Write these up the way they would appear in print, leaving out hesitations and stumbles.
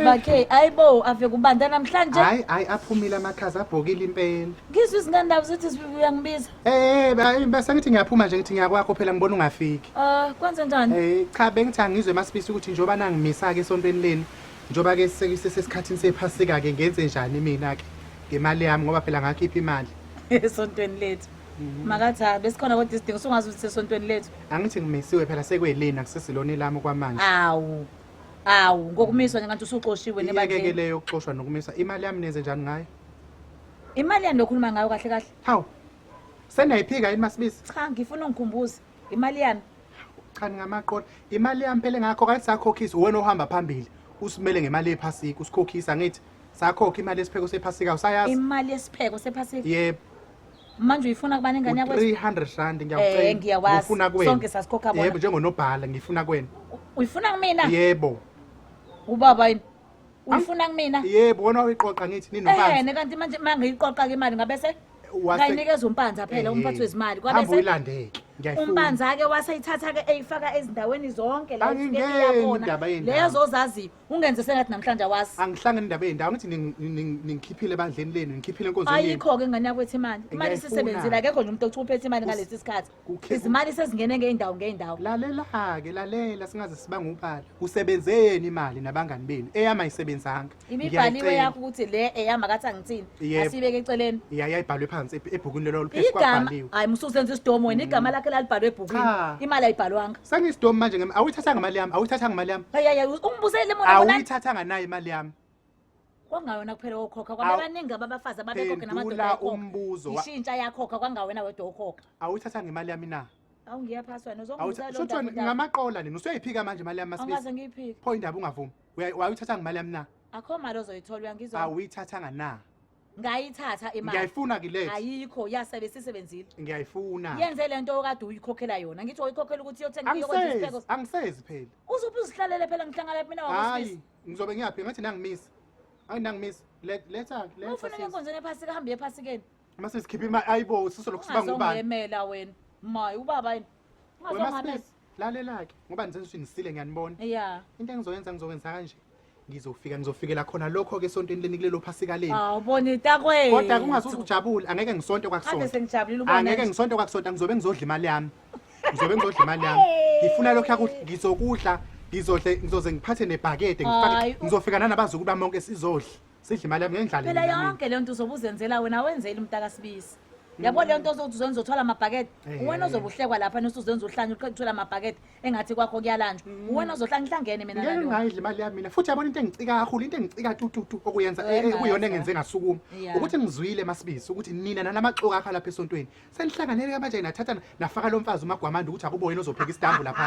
Bakhe ayibo ave kubanda namhlanje. Hayi aphumile amakhaza abhokile impela. Ngizwe isingandaba sithi uyangibiza. Bese ngithi ngiyaphuma nje ngithi ngiyakwakho phela ngibona ungafiki. Kwenze njani? Cha bengithi angizwe masibisi ukuthi njoba nangimisa ke esontweni leni. Njoba ke sesikhathini yePhasika ke ngenze njani mina ke ngemali yami ngoba phela ngakhipha imali esontweni lethu. Makathi besikhona kodwa isidingo songazi ukuthi esontweni lethu. Angithi ngimisiwe phela sekweleni akusesilone lami kwamanje. Awu ngokumiswa nje ngathi usuxoshiwe nebandleni. Ngeke leyo ukuxoshwa nokumisa imali yami nenze njani ngayo? Imali yami lokhuluma ngayo kahle kahle. Hawu. Senayiphika yini masibisi? Cha ngifuna ungikhumbuze imali yami. Cha ngamaqola. Imali yami phela ngakho kathi sakhokhisa wena ohamba phambili. Usimele ngemali yePhasika usikhokhisa ngithi sakhokha imali yesipheko sePhasika usayazi? Imali yesipheko sePhasika? Yebo. Manje uyifuna kubani ingane yakho? 300 rand ngiyacela. Ngiyawazi. Ngifuna kwena. Sonke sasikhokha bona. Yebo njengonobhala ngifuna kwena. Uyifuna kumina? Yebo. Ubaba yini? Uyifuna kumina? Yebo wona uyiqoqa ngithi ninobanzi. Kanti manje mangiyiqoqa ke imali ngabe se ngayinikeza umpanza phela umphathi wezimali kwabe hamba uyilandeke ngiyayifuna umpanza ke wasayithatha ke eyifaka ezindaweni zonke la ifike iyabona lezo zazi ungenze sengathi namhlanje awazi angihlangene indaba yendawo ngithi ningikhiphile ebandleni lenu ngikhiphile enkonzweni yenu ayikho ke ngane yakwethu imali isisebenzile akekho nje umuntu ochuphethe imali ngalesi sikhathi izimali sezingene ngeindawo lalela singaze sibanga ubala usebenzeni imali nabangani benu eyama ayisebenzanga ibibhaliwe yakho ukuthi le eyama kathi angithini asibeke eceleni yayibhalwe phansi ebhukwini lelo liphezulu kwabhaliwe hayi mususenza isidomo wena igama lakhe lalibhalwe ebhukwini imali ayibhalwanga sengisidomo manje awuyithathanga imali yami ungibusele mona awuyithathanga nayo imali yami kwangawena kuphela okhokha kwabaningi abafazi ababekhokha namadoda umbuzo ishintsha yakhokha kwangawena wedwa okhokha awuyithathanga imali yami na awungiyaphaswa nozongizala lo nto ngamaqola nini usuyiphika manje imali yami masibisi angaze ngiyiphike pho indaba ungavumi wayithathanga imali yami na akho mali ozoyithola uyangizwa awuyithathanga na ngayithatha imali ngiyayifuna kilethe ayikho yasebenzisebenzile ngiyayifuna yenze lento okade uyikhokhela yona ngithi uyikhokhela ukuthi uyothenga yokwenza isipheko angisezi phela uzuphi uzihlalele phela ngihlangana mina wakwesibisi hayi ngizobe ngiyaphi ngathi nangimisa angingimisa letha ufuna enkonzweni yePhasika hambe yePhasikeni mase sikhipha imali ayibo sisoloko sibanga ubani ngiyemela wena mayi ubaba yini ungazongamela lalela ke ngoba nizenza ukuthi nisile ngiyanibona into engizoyenza kanje ngizofikela khona lokho ke esontweni leni kulelo Phasika leni awubona itakwethu kodwa kungazuthi ujabule angeke ngisonto kwakusonto ade sengijabulile ubona angeke ngisonto kwakusonto ngizobe ngizodla imali yami ngifuna lokho yakudla ngizokudla ngizoze ngiphathe nebhakede ngifake ngizofika nabazukulu bami bonke sidle imali yami ngendlala phela yonke le nto uzobuzenzela wena wenzela umntaka sibisi yabo le nto ozothi uzothola amabhakede wena ozobuhlekwa lapha nosuzenza uhlanye uthola amabhakede engathi kwakho kuyalanjwa wena ozohlangene mina la ngeke ngayidla imali yami mina futhi yabona into engicika kakhulu into engicika tutu okuyenza ekuyona engenze ngasukuma ukuthi ngizwile masibisi ukuthi nina nalamaxoka akho lapha esontweni senihlanganele manje nathatha nafaka lo mfazi uMagwamanda ukuthi akubo yena ozopheka isitambu lapha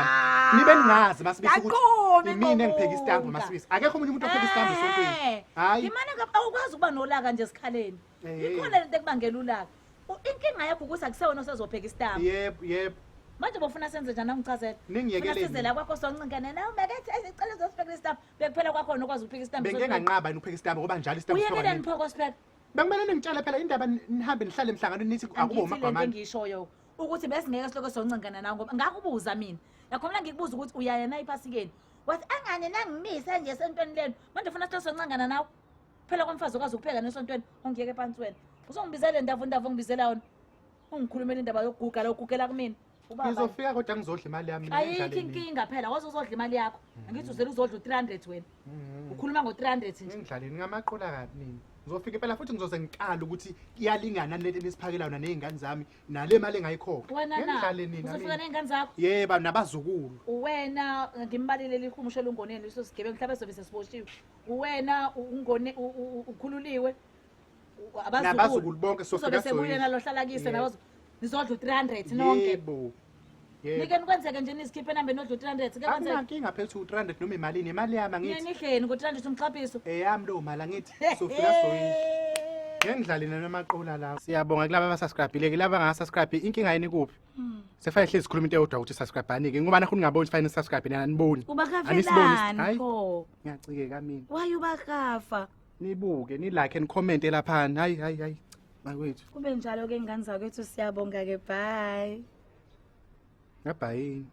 nibe ningazi masibisi ukuthi mina engipheka isitambu masibisi akekho umuntu opheka isitambu esontweni hayi imana awukwazi ukuba nolaka nje esikhaleni ikhona lento ekubangela ulaka inkinga yakho ukuthi akusewona osezopheka isitambu yebo manje bofuna senze njani angichazela ningiyekeleni sizela kwakho sonqinkane nawe bekethi ezicela zopheka isitambu bekuphela kwakho nokwazi ukupheka isitambu bengeke nganqaba ukupheka isitambu ngoba njalo isitambu uyekele niphoko sipheka bekumele ningitshele phela indaba nihambe nihlale emhlanganweni nithi akubo uMagwamanda ngishoyo ukuthi besingeke siloko sonqinkane nawe ngoba ngakubuza mina yakhona ngikubuza ukuthi uyaya na ePhasikeni wathi angane nangimisa nje esontweni lenu manje ufuna sithi sonqinkana nawe phela kwamfazi okwazi ukupheka nesontweni ongiyeke phansi wena uzongibizela indaba ongibizela yona ungikhulumela indaba yokuguga la ukugela kumina ubaba ngizofika kodwa ngizodla imali yami ayikho inkinga phela wazi uzodla imali yakho angithi uzela uzodla u300 wena ukhuluma ngo300 nje ngidlaleni ngamaqola kabi nini ngizofika phela futhi ngizoze ngiqala ukuthi iyalingana nalento esiphakelayo nezingane zami nale mali engayikhokha ngidlaleni uzofika nezingane zakho yebo nabazukulu wena ngimbalile lihumusho lungoneni liso sigebe mhlawumbe sobe sesiboshiwe wena ungone ukhululiwe abazukulu bonke sofika sebuyena lohlala kise nawo nizodla u300 nonke yebo nike nikwenzeke nje nisikhiphe nambe nodla u300 ke kwenze inkinga phela u300 noma imali imali yami ngithi nihleni ngo300 umxhaphiso eyami lo mali ngithi sofika soyidla ngengidlalina namaqola la siyabonga kulabo abasubscribe laba abangasubscribe inkinga yini kuphi sefanele hlezi sikhuluma into eyodwa ukuthi subscribe anike ngoba nakhona ngaboni fanele subscribe nina niboni ubakhafelani pho ngiyacikeka mina why ubakhafa nibuke ni like and comment lapha hayi makwethu kube njalo ke ingane zakwethu siyabonga ke bye bye